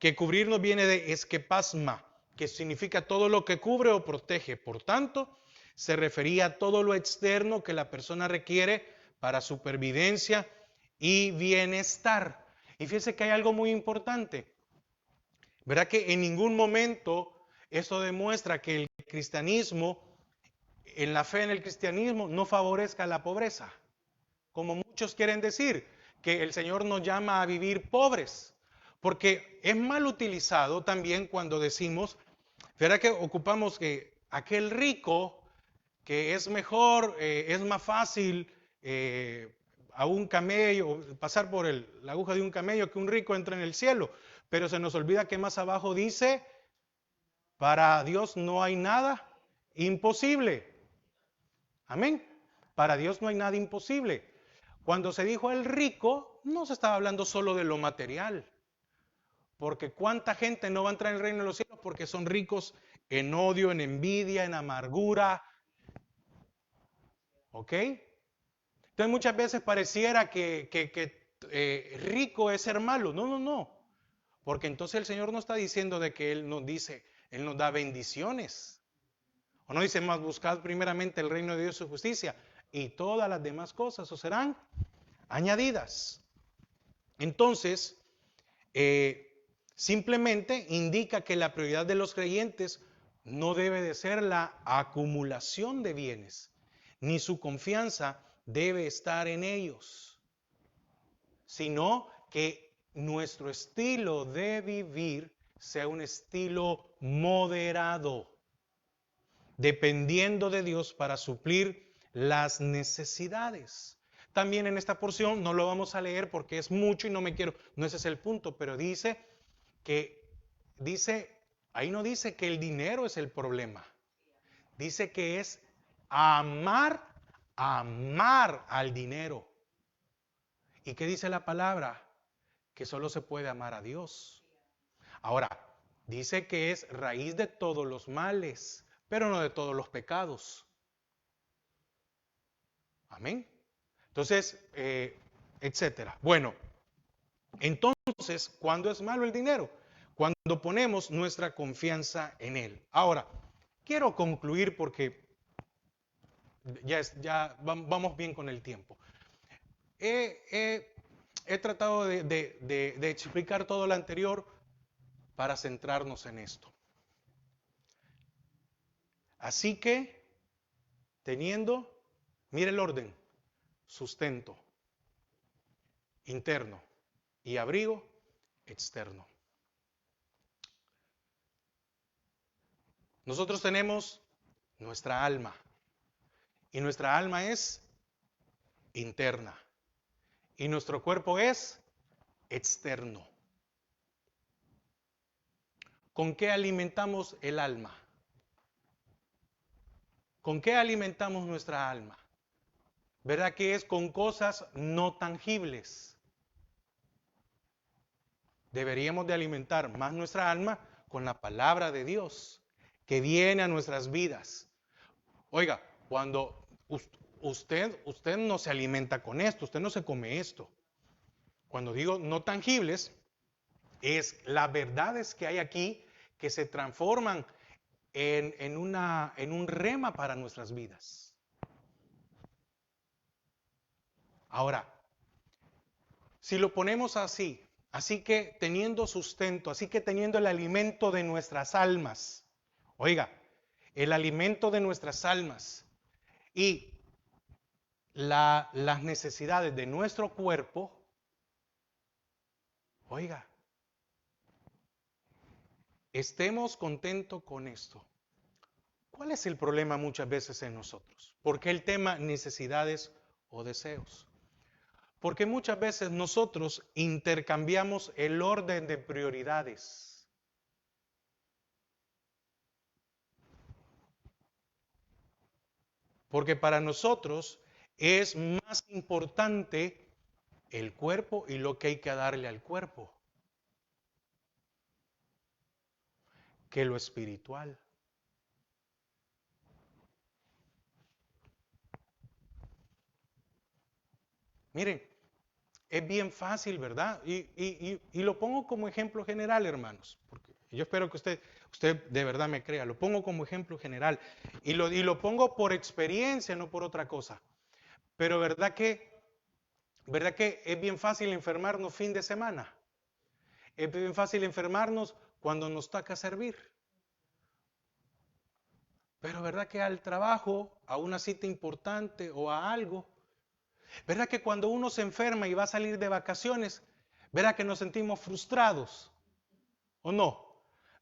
Que cubrirnos viene de esquepasma, que significa todo lo que cubre o protege. Por tanto, se refería a todo lo externo que la persona requiere para supervivencia y bienestar. Y fíjense que hay algo muy importante. ¿Verdad que en ningún momento esto demuestra que el cristianismo, en la fe en el cristianismo, no favorezca la pobreza? Como muchos quieren decir, que el Señor nos llama a vivir pobres. Porque es mal utilizado también cuando decimos, ¿verdad que ocupamos que aquel rico que es mejor, es más fácil a un camello, pasar por la aguja de un camello que un rico entre en el cielo? Pero se nos olvida que más abajo dice, para Dios no hay nada imposible. Amén. Para Dios no hay nada imposible. Cuando se dijo el rico, no se estaba hablando solo de lo material. Porque cuánta gente no va a entrar en el reino de los cielos porque son ricos en odio, en envidia, en amargura. ¿Ok? Entonces muchas veces pareciera que rico es ser malo. No, no, no. Porque entonces el Señor no está diciendo de que Él nos dice, Él nos da bendiciones. O no dice más, buscad primeramente el reino de Dios y su justicia, y todas las demás cosas os serán añadidas. Entonces, simplemente indica que la prioridad de los creyentes no debe de ser la acumulación de bienes, ni su confianza debe estar en ellos, sino que nuestro estilo de vivir sea un estilo moderado, dependiendo de Dios para suplir las necesidades. También en esta porción no lo vamos a leer porque es mucho y no ese es el punto, pero ahí no dice que el dinero es el problema. Dice que es amar al dinero. ¿Y qué dice la palabra? Que solo se puede amar a Dios. Ahora, dice que es raíz de todos los males, pero no de todos los pecados. Amén. Entonces, etcétera. Bueno, entonces, ¿cuándo es malo el dinero? Cuando ponemos nuestra confianza en él. Ahora, quiero concluir porque ya vamos bien con el tiempo. He tratado de explicar todo lo anterior para centrarnos en esto. Así que, mire el orden, sustento interno y abrigo externo. Nosotros tenemos nuestra alma y nuestra alma es interna y nuestro cuerpo es externo. ¿Con qué alimentamos el alma? ¿Con qué alimentamos nuestra alma? ¿Verdad que es con cosas no tangibles? Deberíamos de alimentar más nuestra alma con la palabra de Dios que viene a nuestras vidas. Oiga, cuando usted no se alimenta con esto, usted no se come esto. Cuando digo no tangibles, es las verdades que hay aquí que se transforman en un rema para nuestras vidas. Ahora, si lo ponemos así que teniendo sustento, así que teniendo el alimento de nuestras almas, oiga, el alimento de nuestras almas y las necesidades de nuestro cuerpo, oiga, estemos contentos con esto. ¿Cuál es el problema muchas veces en nosotros? ¿Por qué el tema necesidades o deseos? Porque muchas veces nosotros intercambiamos el orden de prioridades. Porque para nosotros es más importante el cuerpo y lo que hay que darle al cuerpo que lo espiritual. Miren, es bien fácil, ¿verdad? Y lo pongo como ejemplo general, hermanos, porque yo espero que usted de verdad me crea. Lo pongo como ejemplo general y lo pongo por experiencia, no por otra cosa. Pero ¿verdad que es bien fácil enfermarnos fin de semana? Es bien fácil enfermarnos cuando nos toca servir. Pero ¿verdad que al trabajo, a una cita importante o a algo, ¿verdad que cuando uno se enferma y va a salir de vacaciones, ¿verdad que nos sentimos frustrados? ¿O no?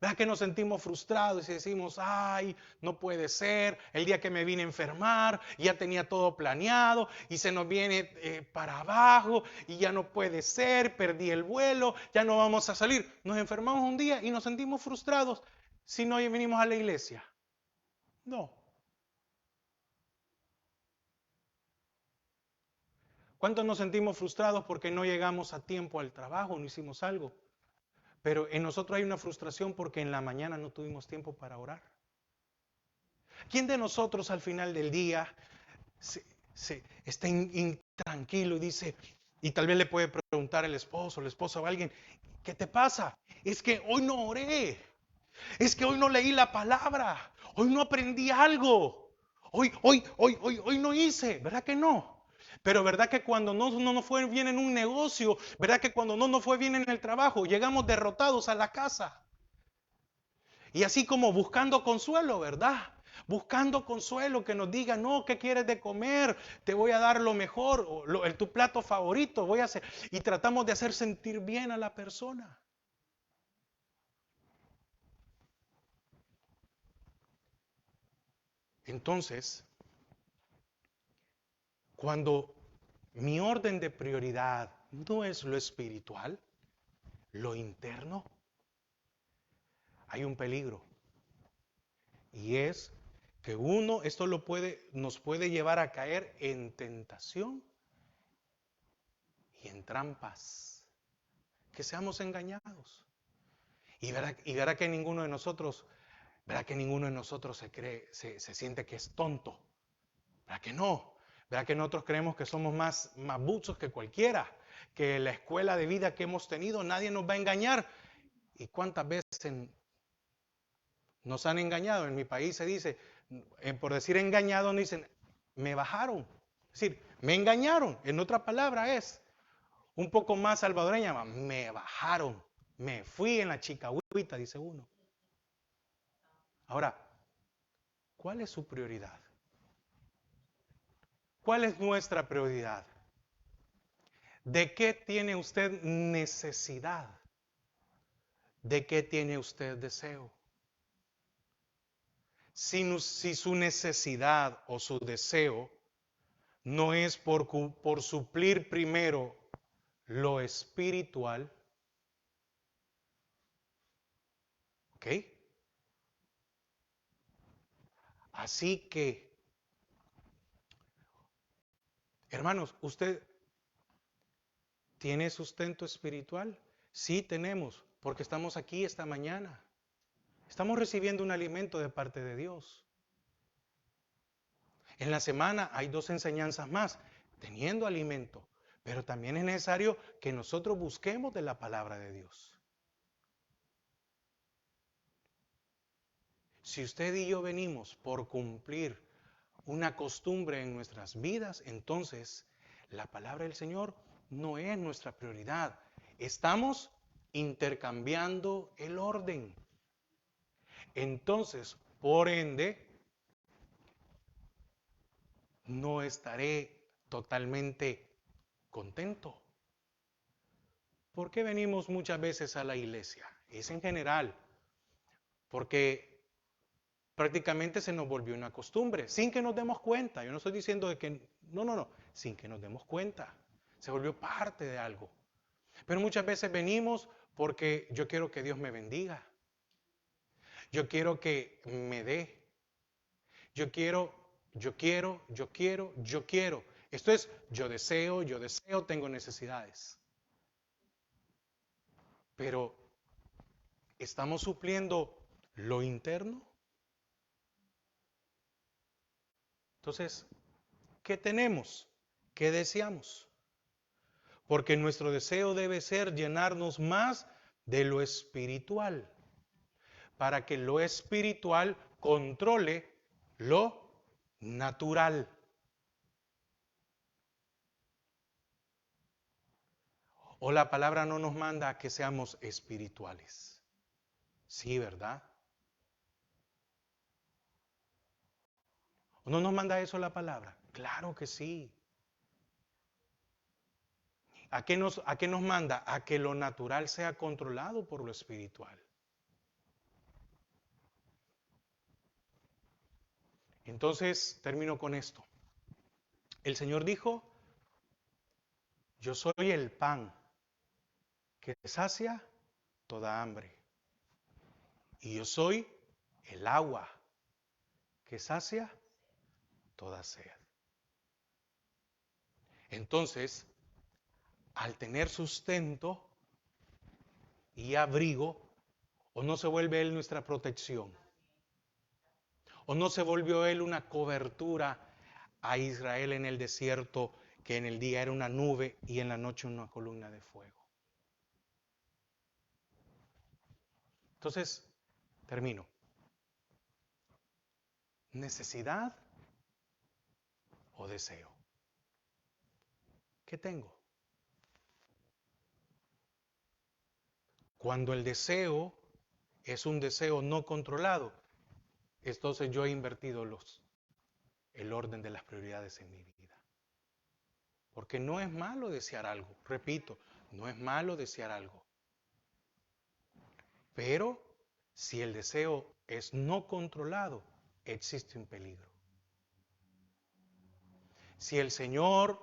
¿Verdad que nos sentimos frustrados y decimos, ay, no puede ser, el día que me vine a enfermar, ya tenía todo planeado y se nos viene para abajo y ya no puede ser, perdí el vuelo, ya no vamos a salir. Nos enfermamos un día y nos sentimos frustrados si no venimos a la iglesia. No. ¿Cuántos nos sentimos frustrados porque no llegamos a tiempo al trabajo, no hicimos algo? Pero en nosotros hay una frustración porque en la mañana no tuvimos tiempo para orar. ¿Quién de nosotros al final del día está intranquilo y dice, y tal vez le puede preguntar el esposo, la esposa o alguien, ¿qué te pasa? Es que hoy no oré, es que hoy no leí la palabra, hoy no aprendí algo, hoy no hice, ¿verdad que no? Pero verdad que cuando no nos fue bien en un negocio, verdad que cuando no nos fue bien en el trabajo, llegamos derrotados a la casa. Y así como buscando consuelo, ¿verdad? Buscando consuelo que nos diga, no, ¿qué quieres de comer? Te voy a dar lo mejor, o tu plato favorito, voy a hacer. Y tratamos de hacer sentir bien a la persona. Entonces, cuando mi orden de prioridad no es lo espiritual, lo interno, hay un peligro. Y es que esto nos puede llevar a caer en tentación y en trampas, que seamos engañados. Y verá que ninguno de nosotros, verá que ninguno de nosotros se siente que es tonto. Verá que no. Verá que nosotros creemos que somos más buzos que cualquiera, que la escuela de vida que hemos tenido nadie nos va a engañar. ¿Y cuántas veces nos han engañado? En mi país se dice, por decir engañado, no dicen, me bajaron. Es decir, me engañaron. En otra palabra es, un poco más salvadoreña, me bajaron. Me fui en la chicahuita, dice uno. Ahora, ¿cuál es su prioridad? ¿Cuál es nuestra prioridad? ¿De qué tiene usted necesidad? ¿De qué tiene usted deseo? Si su necesidad o su deseo no es por suplir primero lo espiritual, ¿ok? Así que, hermanos, ¿usted tiene sustento espiritual? Sí tenemos, porque estamos aquí esta mañana. Estamos recibiendo un alimento de parte de Dios. En la semana hay 2 enseñanzas más, teniendo alimento, pero también es necesario que nosotros busquemos de la palabra de Dios. Si usted y yo venimos por cumplir una costumbre en nuestras vidas, entonces la palabra del Señor no es nuestra prioridad. Estamos intercambiando el orden. Entonces, por ende, no estaré totalmente contento. ¿Por qué venimos muchas veces a la iglesia? Es en general, porque prácticamente se nos volvió una costumbre, sin que nos demos cuenta. Yo no estoy diciendo de que, no, sin que nos demos cuenta. Se volvió parte de algo. Pero muchas veces venimos porque yo quiero que Dios me bendiga. Yo quiero que me dé. Yo quiero, yo quiero. Esto es, yo deseo, tengo necesidades. Pero, ¿estamos supliendo lo interno? Entonces, ¿qué tenemos? ¿Qué deseamos? Porque nuestro deseo debe ser llenarnos más de lo espiritual, para que lo espiritual controle lo natural. O la palabra no nos manda a que seamos espirituales. Sí, ¿verdad? ¿O no nos manda eso la palabra? Claro que sí. A qué nos manda? A que lo natural sea controlado por lo espiritual. Entonces, termino con esto. El Señor dijo, yo soy el pan que sacia toda hambre. Y yo soy el agua que sacia toda sed. Entonces, al tener sustento y abrigo, o no se vuelve Él nuestra protección, o no se volvió Él una cobertura a Israel en el desierto, que en el día era una nube y en la noche una columna de fuego. Entonces, termino. ¿Necesidad o deseo? ¿Qué tengo? Cuando el deseo es un deseo no controlado, entonces yo he invertido el orden de las prioridades en mi vida. Porque no es malo desear algo, repito, no es malo desear algo. Pero si el deseo es no controlado, existe un peligro. Si el Señor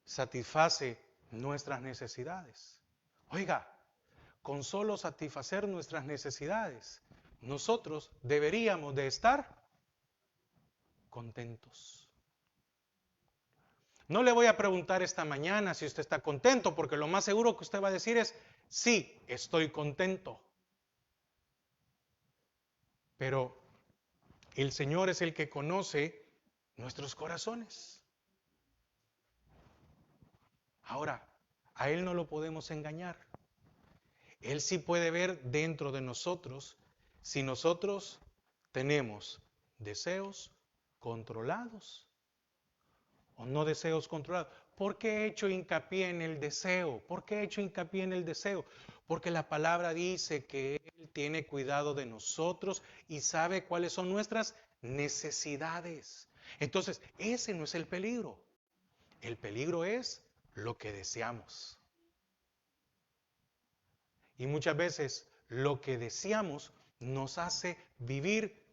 satisface nuestras necesidades, oiga, con solo satisfacer nuestras necesidades, nosotros deberíamos de estar contentos. No le voy a preguntar esta mañana si usted está contento, porque lo más seguro que usted va a decir es, sí, estoy contento. Pero el Señor es el que conoce nuestros corazones. Ahora, a Él no lo podemos engañar. Él sí puede ver dentro de nosotros si nosotros tenemos deseos controlados o no deseos controlados. ¿Por qué he hecho hincapié en el deseo? ¿Por qué he hecho hincapié en el deseo? Porque la palabra dice que Él tiene cuidado de nosotros y sabe cuáles son nuestras necesidades. Entonces, ese no es el peligro. El peligro es lo que deseamos. Y muchas veces lo que deseamos nos hace vivir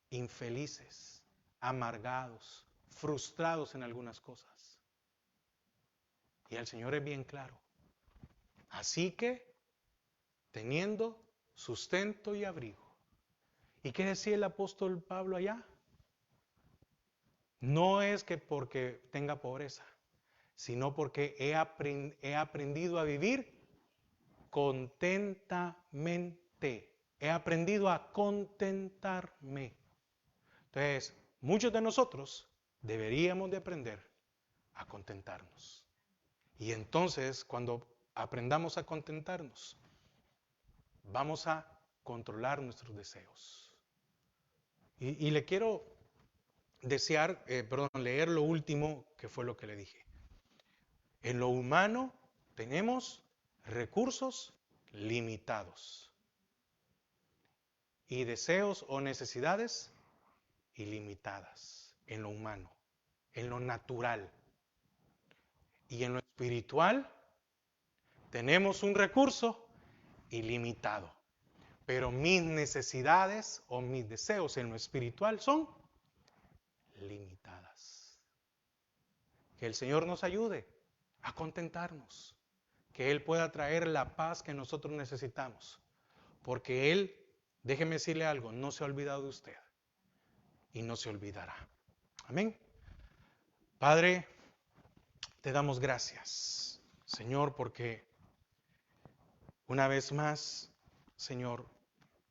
infelices, amargados, frustrados en algunas cosas. Y el Señor es bien claro. Así que, teniendo sustento y abrigo. ¿Y qué decía el apóstol Pablo allá? No es que porque tenga pobreza, sino porque he aprendido a vivir contentamente. He aprendido a contentarme. Entonces, muchos de nosotros deberíamos de aprender a contentarnos. Y entonces, cuando aprendamos a contentarnos, vamos a controlar nuestros deseos. Y le quiero leer lo último que fue lo que le dije. En lo humano tenemos recursos limitados y deseos o necesidades ilimitadas en lo humano, en lo natural. Y en lo espiritual tenemos un recurso ilimitado. Pero mis necesidades o mis deseos en lo espiritual son limitadas. Que el Señor nos ayude a contentarnos. Que Él pueda traer la paz que nosotros necesitamos. Porque Él, déjeme decirle algo, no se ha olvidado de usted. Y no se olvidará. Amén. Padre, te damos gracias, Señor, porque una vez más, Señor,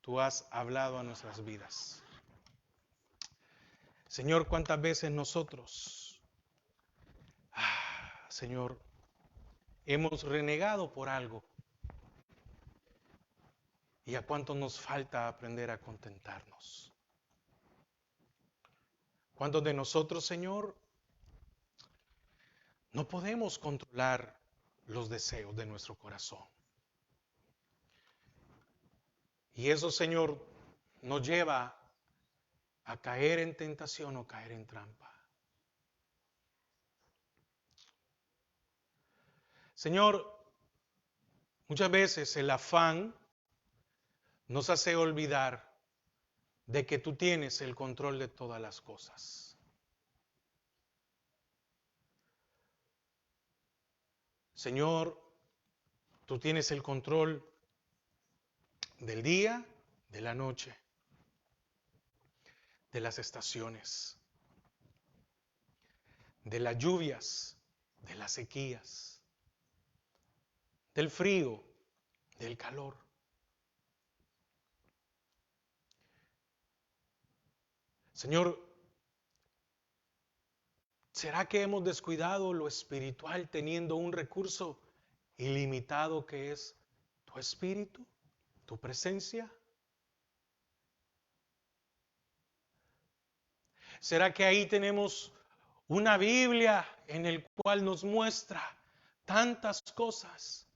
tú has hablado a nuestras vidas. Señor, cuántas veces nosotros, Señor, hemos renegado por algo. Y a cuánto nos falta aprender a contentarnos. ¿Cuántos de nosotros, Señor, no podemos controlar los deseos de nuestro corazón? Y eso, Señor, nos lleva a caer en tentación o caer en trampa. Señor, muchas veces el afán nos hace olvidar de que tú tienes el control de todas las cosas. Señor, tú tienes el control del día, de la noche, de las estaciones, de las lluvias, de las sequías, del frío, del calor. Señor, ¿será que hemos descuidado lo espiritual teniendo un recurso ilimitado que es tu espíritu, tu presencia? ¿Será que ahí tenemos una Biblia en el cual nos muestra tantas cosas,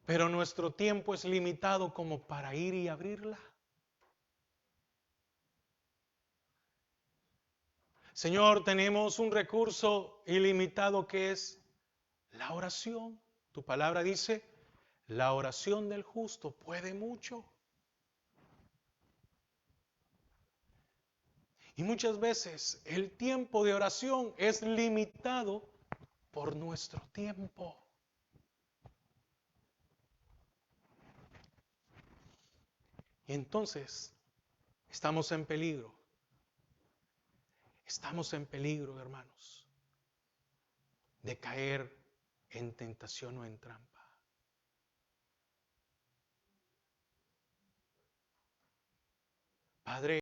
pero nuestro tiempo es limitado como para ir y abrirla? Señor, tenemos un recurso ilimitado que es la oración. Tu palabra dice, la oración del justo puede mucho. Y muchas veces el tiempo de oración es limitado por nuestro tiempo. Y entonces estamos en peligro. Estamos en peligro, hermanos, de caer en tentación o en trampa. Padre,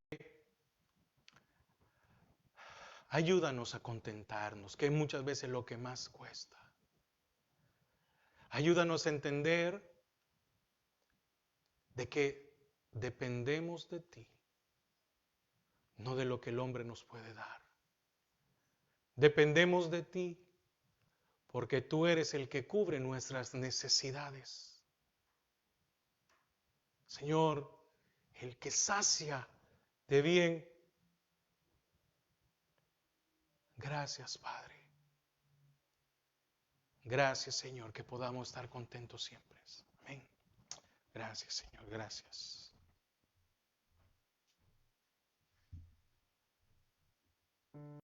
ayúdanos a contentarnos, que muchas veces es lo que más cuesta. Ayúdanos a entender de que dependemos de ti, no de lo que el hombre nos puede dar. Dependemos de ti porque tú eres el que cubre nuestras necesidades. Señor, el que sacia de bien. Gracias, Padre. Gracias, Señor, que podamos estar contentos siempre. Amén. Gracias, Señor. Gracias.